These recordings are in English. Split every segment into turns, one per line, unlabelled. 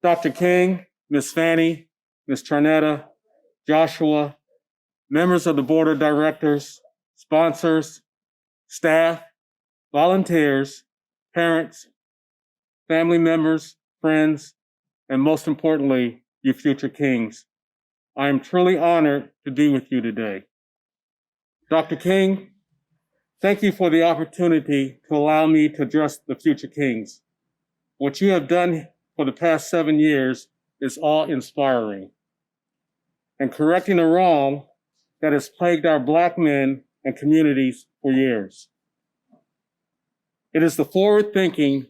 Dr. King, Ms. Fanny, Ms. Charnetta, Joshua, members of the board of directors, sponsors, staff, volunteers, parents, family members, friends, and most importantly, you future kings. I am truly honored to be with you today. Dr. King, thank you for the opportunity to allow me to address the future kings. What you have done for the past 7 years is awe-inspiring and correcting a wrong that has plagued our Black men and communities for years. It is the forward-thinking,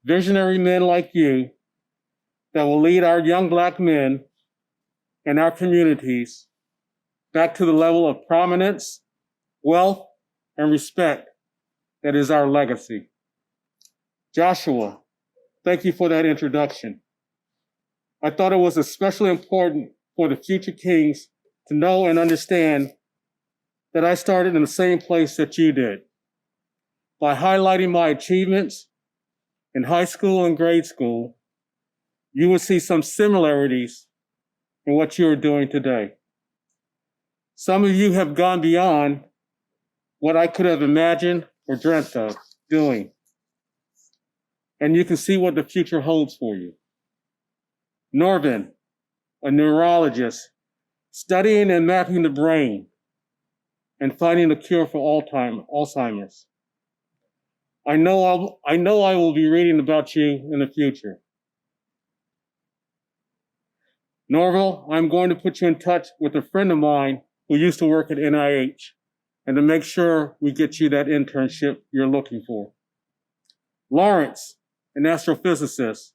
visionary men like you that will lead our young Black men and our communities back to the level of prominence, wealth, and respect that is our legacy. Joshua, thank you for that introduction. I thought it was especially important for the future kings to know and understand that I started in the same place that you did, by highlighting my achievements in high school and grade school. You will see some similarities in what you are doing today. Some of you have gone beyond what I could have imagined or dreamt of doing. And you can see what the future holds for you. Norvin, a neurologist, studying and mapping the brain and finding a cure for Alzheimer's. I know I will be reading about you in the future. Norval, I'm going to put you in touch with a friend of mine who used to work at NIH and to make sure we get you that internship you're looking for. Lawrence, an astrophysicist.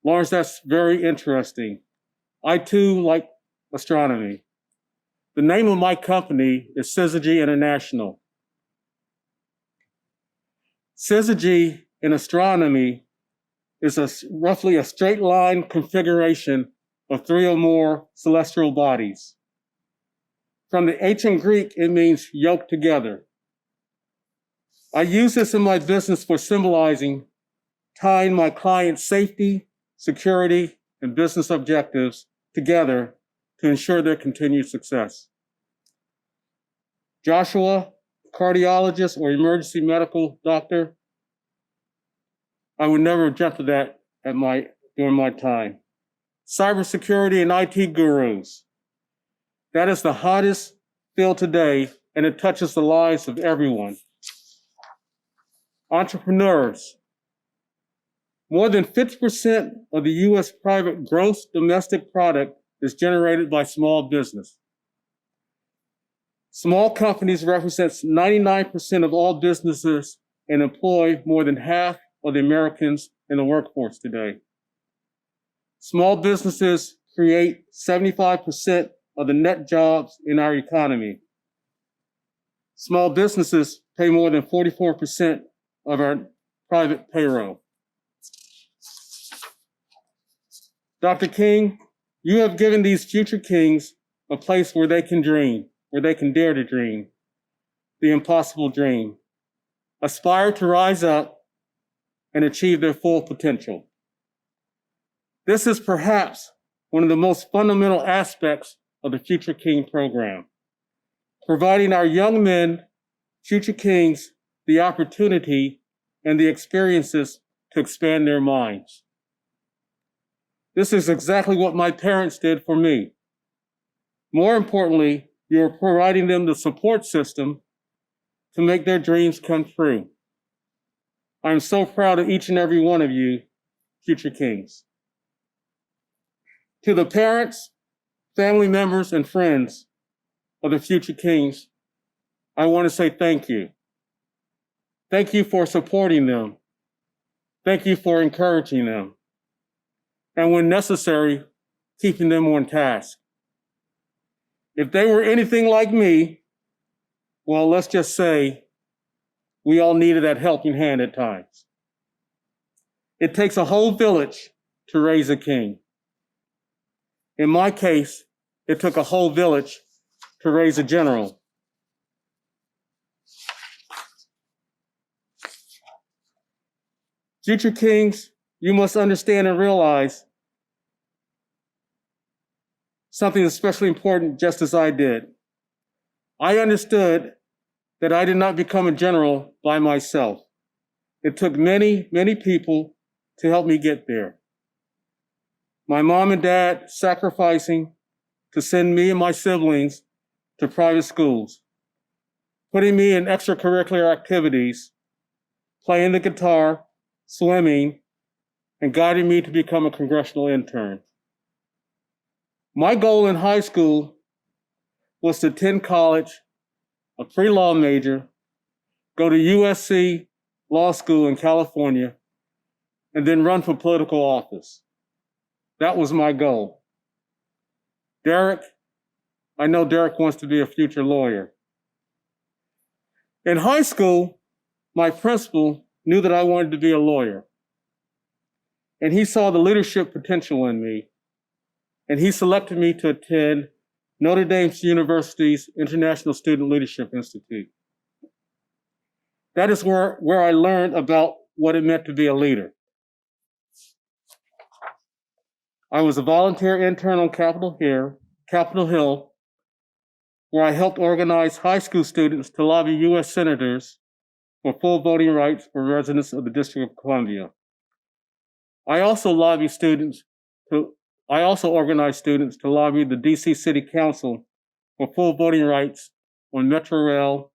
Lawrence, that's very interesting. I too like astronomy. The name of my company is Syzygy International. Syzygy in astronomy is roughly a straight line configuration of 3 or more celestial bodies. From the ancient Greek, it means yoked together. I use this in my business for symbolizing tying my clients' safety, security, and business objectives together to ensure their continued success. Joshua, cardiologist or emergency medical doctor, I would never have dreamt of that during my time. Cybersecurity and IT gurus. That is the hottest field today, and it touches the lives of everyone. Entrepreneurs. More than 50% of the US private gross domestic product is generated by small business. Small companies represents 99% of all businesses and employ more than half of the Americans in the workforce today. Small businesses create 75% of the net jobs in our economy. Small businesses pay more than 44% of our private payroll. Dr. King, you have given these future kings a place where they can dream, where they can dare to dream, the impossible dream, aspire to rise up and achieve their full potential. This is perhaps one of the most fundamental aspects of the Future King program, providing our young men, future kings, the opportunity and the experiences to expand their minds. This is exactly what my parents did for me. More importantly, you're providing them the support system to make their dreams come true. I'm so proud of each and every one of you, future kings. To the parents, family members, and friends of the future kings, I want to say thank you. Thank you for supporting them. Thank you for encouraging them. And when necessary, keeping them on task. If they were anything like me, well, let's just say we all needed that helping hand at times. It takes a whole village to raise a king. In my case, it took a whole village to raise a general. Future kings, you must understand and realize something especially important, just as I did. I understood that I did not become a general by myself. It took many, many people to help me get there. My mom and dad sacrificing to send me and my siblings to private schools, putting me in extracurricular activities, playing the guitar, swimming, and guiding me to become a congressional intern. My goal in high school was to attend college, a pre-law major, go to USC Law School in California, and then run for political office. That was my goal. I know Derek wants to be a future lawyer. In high school, my principal knew that I wanted to be a lawyer, and he saw the leadership potential in me, and he selected me to attend Notre Dame University's International Student Leadership Institute. That is where I learned about what it meant to be a leader. I was a volunteer intern on Capitol Hill, where I helped organize high school students to lobby U.S. senators for full voting rights for residents of the District of Columbia. I also organized students to lobby the DC City Council for full voting rights on Metro Rail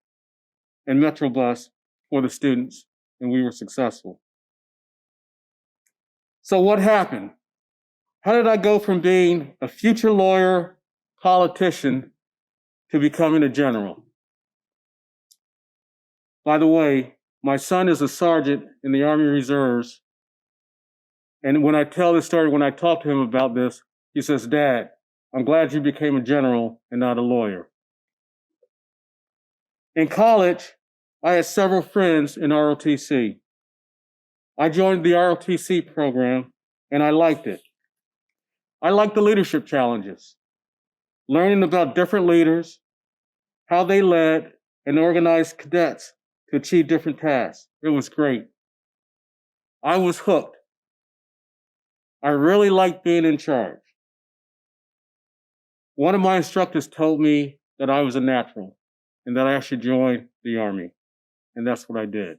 and Metrobus for the students, and we were successful. So what happened? How did I go from being a future lawyer, politician, to becoming a general? By the way, my son is a sergeant in the Army Reserves, and when I tell this story, when I talk to him about this, he says, "Dad, I'm glad you became a general and not a lawyer." In college, I had several friends in ROTC. I joined the ROTC program, and I liked it. I liked the leadership challenges, learning about different leaders, how they led and organized cadets to achieve different tasks. It was great. I was hooked. I really liked being in charge. One of my instructors told me that I was a natural and that I should join the Army, and that's what I did.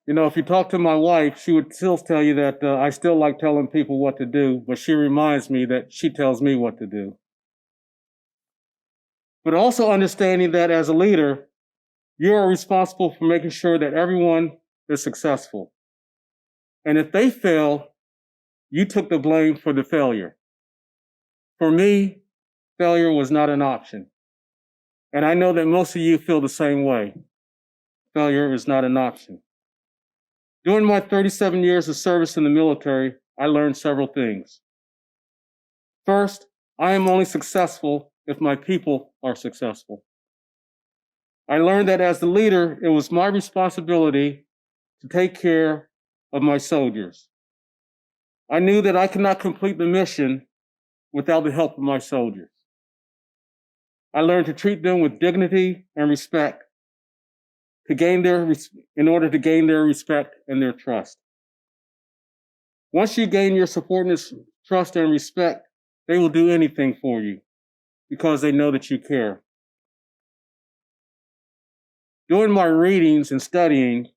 You know, if you talk to my wife, she would still tell you that I still like telling people what to do, but she reminds me that she tells me what to do. But also understanding that as a leader, you are responsible for making sure that everyone is successful. And if they fail, you took the blame for the failure. For me, failure was not an option. And I know that most of you feel the same way. Failure is not an option. During my 37 years of service in the military, I learned several things. First, I am only successful if my people are successful. I learned that as the leader, it was my responsibility to take care of my soldiers. I knew that I could not complete the mission without the help of my soldiers. I learned to treat them with dignity and respect in order to gain their respect and their trust. Once you gain your subordinates' trust and respect, they will do anything for you because they know that you care. During my readings and studying,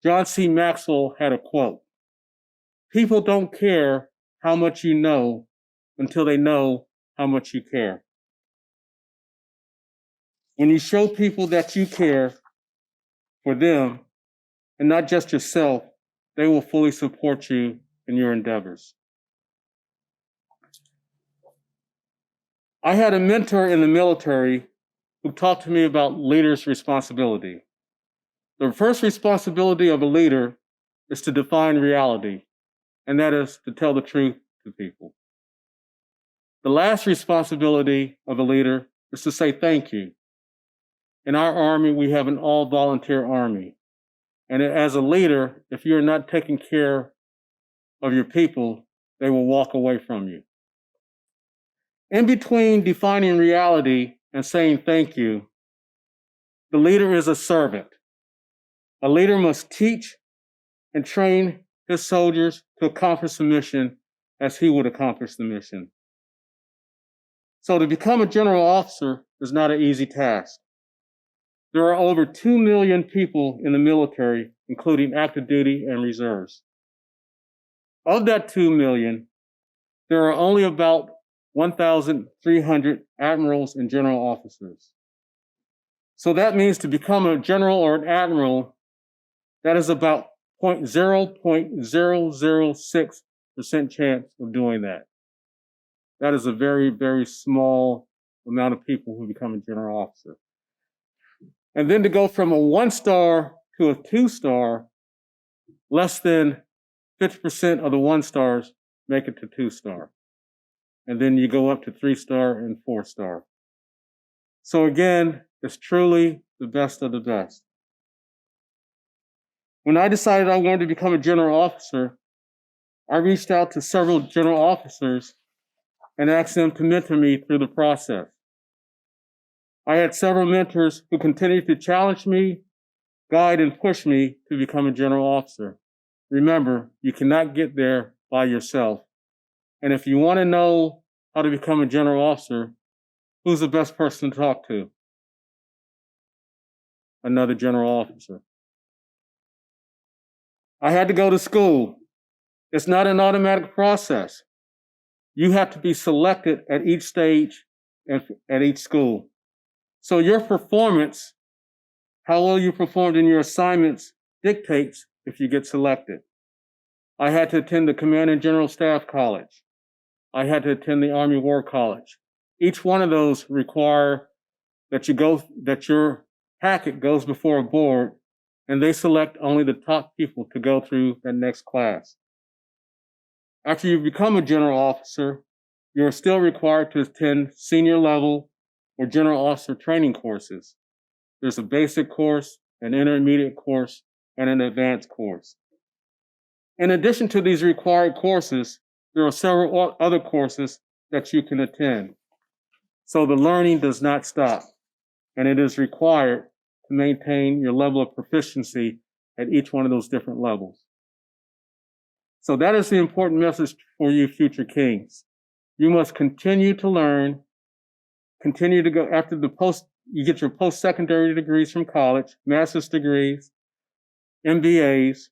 John C. Maxwell had a quote: "People don't care how much you know until they know how much you care." When you show people that you care for them and not just yourself, they will fully support you in your endeavors. I had a mentor in the military who talked to me about leaders' responsibility. The first responsibility of a leader is to define reality, and that is to tell the truth to people. The last responsibility of a leader is to say thank you. In our Army, we have an all-volunteer Army. And as a leader, if you're not taking care of your people, they will walk away from you. In between defining reality and saying thank you, the leader is a servant. A leader must teach and train his soldiers to accomplish the mission as he would accomplish the mission. So to become a general officer is not an easy task. There are over 2 million people in the military, including active duty and reserves. Of that 2 million, there are only about 1,300 admirals and general officers. So that means to become a general or an admiral, that is about 0.006% chance of doing that. That is a very, very small amount of people who become a general officer. And then to go from a 1-star to a 2-star, less than 50% of the 1-stars make it to 2-star. And then you go up to 3-star and 4-star. So again, it's truly the best of the best. When I decided I wanted to become a general officer, I reached out to several general officers and asked them to mentor me through the process. I had several mentors who continued to challenge me, guide, and push me to become a general officer. Remember, you cannot get there by yourself. And if you want to know how to become a general officer, who's the best person to talk to? Another general officer. I had to go to school. It's not an automatic process. You have to be selected at each stage and at each school. So your performance, how well you performed in your assignments, dictates if you get selected. I had to attend the Command and General Staff College. I had to attend the Army War College. Each one of those require that your packet goes before a board, and they select only the top people to go through that next class. After you become a general officer, you're still required to attend senior level or general officer training courses. There's a basic course, an intermediate course, and an advanced course. In addition to these required courses, there are several other courses that you can attend. So the learning does not stop, and it is required to maintain your level of proficiency at each one of those different levels. So that is the important message for you future kings. You must continue to learn, continue to go after you get your post-secondary degrees from college, master's degrees, MBAs,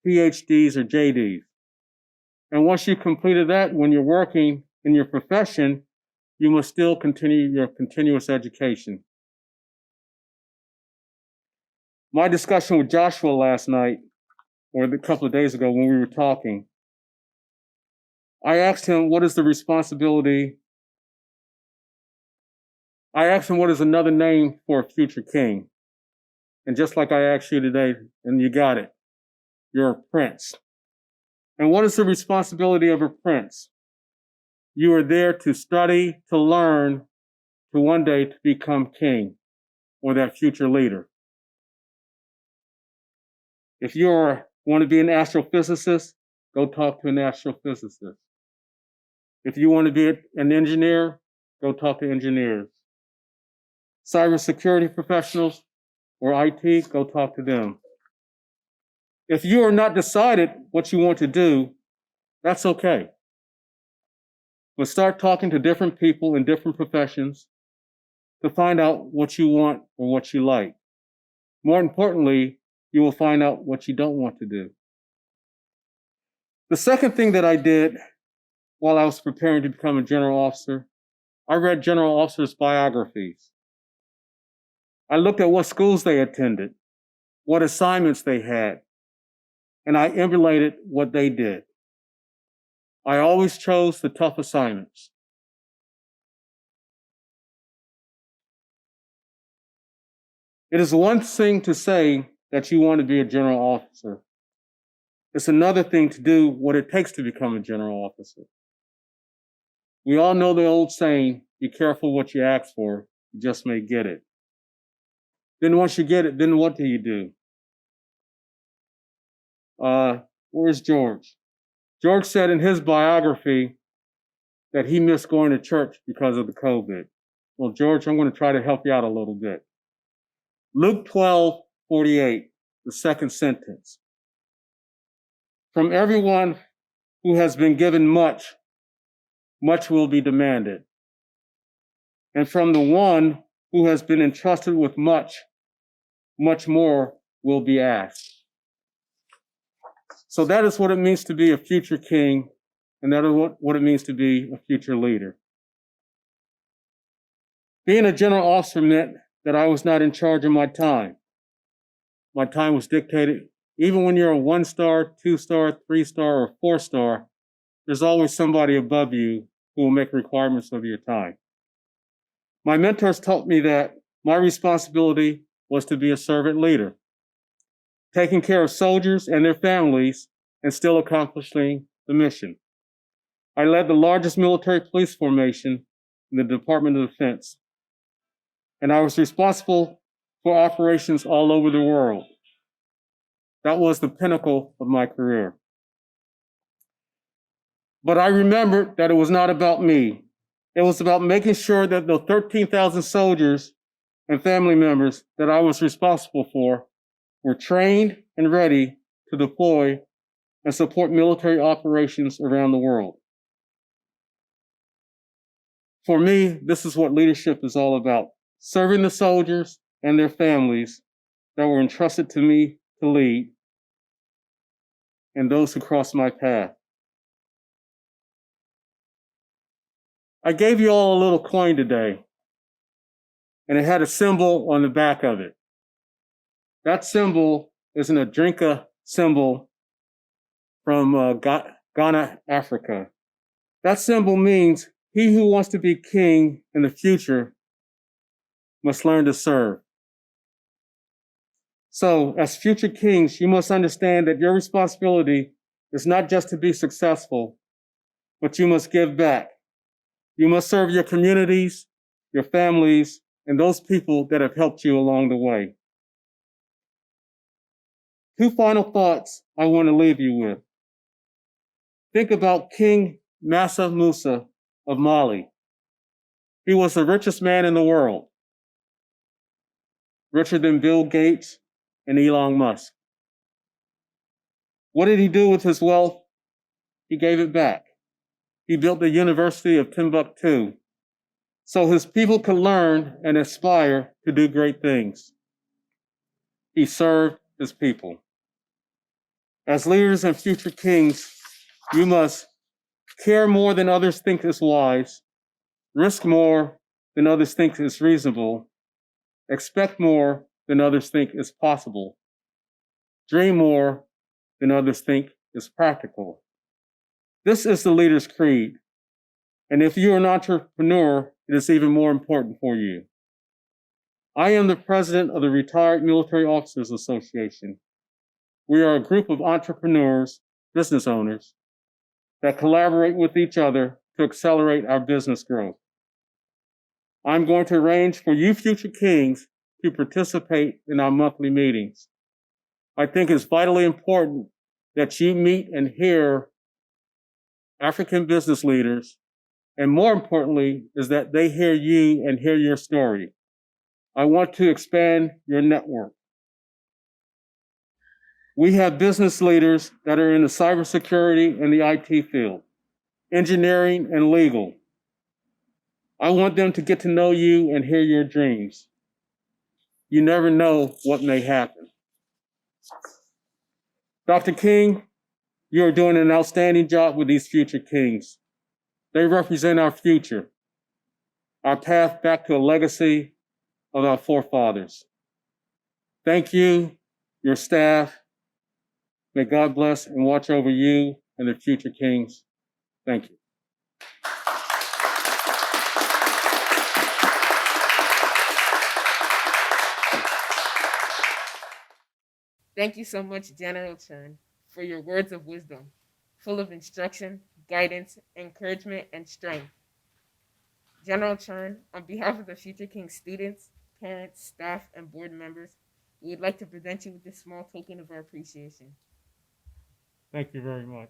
PhDs, or JDs. And once you've completed that, when you're working in your profession, you must still continue your continuous education. My discussion with Joshua last night, or a couple of days ago when we were talking, I asked him, what is the responsibility? I asked him, what is another name for a future king? And just like I asked you today, and you got it, you're a prince. And what is the responsibility of a prince? You are there to study, to learn, to one day to become king or that future leader. If you want to be an astrophysicist, go talk to an astrophysicist. If you want to be an engineer, go talk to engineers. Cybersecurity professionals or IT, go talk to them. If you are not decided what you want to do, that's okay. But start talking to different people in different professions to find out what you want or what you like. More importantly, you will find out what you don't want to do. The second thing that I did while I was preparing to become a general officer, I read general officers' biographies. I looked at what schools they attended, what assignments they had, and I emulated what they did. I always chose the tough assignments. It is one thing to say that you want to be a general officer. It's another thing to do what it takes to become a general officer. We all know the old saying, be careful what you ask for, you just may get it. Then once you get it, then what do you do? Where's George? George said in his biography that he missed going to church because of the COVID. Well, George, I'm going to try to help you out a little bit. Luke 12:48. the second sentence. From everyone who has been given much, much will be demanded. And from the one who has been entrusted with much, much more will be asked. So that is what it means to be a future king, and that is what it means to be a future leader. Being a general officer meant that I was not in charge of my time. My time was dictated. Even when you're a 1-star, 2-star, 3-star, or 4-star, there's always somebody above you who will make requirements of your time. My mentors taught me that my responsibility was to be a servant leader, taking care of soldiers and their families and still accomplishing the mission. I led the largest military police formation in the Department of Defense, and I was responsible for operations all over the world. That was the pinnacle of my career. But I remembered that it was not about me. It was about making sure that the 13,000 soldiers and family members that I was responsible for were trained and ready to deploy and support military operations around the world. For me, this is what leadership is all about: serving the soldiers and their families that were entrusted to me to lead, and those who crossed my path. I gave you all a little coin today, and it had a symbol on the back of it. That symbol is an Adrinka symbol from Ghana, Africa. That symbol means he who wants to be king in the future must learn to serve. So, as future kings, you must understand that your responsibility is not just to be successful, but you must give back. You must serve your communities, your families, and those people that have helped you along the way. 2 final thoughts I want to leave you with. Think about King Mansa Musa of Mali. He was the richest man in the world, richer than Bill Gates and Elon Musk. What did he do with his wealth? He gave it back. He built the University of Timbuktu so his people could learn and aspire to do great things. He served his people. As leaders and future kings, you must care more than others think is wise, risk more than others think is reasonable, expect more than others think is possible, dream more than others think is practical. This is the leader's creed. And if you're an entrepreneur, it is even more important for you. I am the president of the Retired Military Officers Association. We are a group of entrepreneurs, business owners, that collaborate with each other to accelerate our business growth. I'm going to arrange for you future kings to participate in our monthly meetings. I think it's vitally important that you meet and hear African business leaders, and more importantly, is that they hear you and hear your story. I want to expand your network. We have business leaders that are in the cybersecurity and the IT field, engineering and legal. I want them to get to know you and hear your dreams. You never know what may happen. Dr. King, you are doing an outstanding job with these future kings. They represent our future, our path back to a legacy of our forefathers. Thank you, your staff. May God bless and watch over you and the future kings. Thank you.
Thank you so much, General Chun, for your words of wisdom, full of instruction, guidance, encouragement, and strength. General Chun, on behalf of the Future King students, parents, staff, and board members, we would like to present you with this small token of our appreciation.
Thank you very much.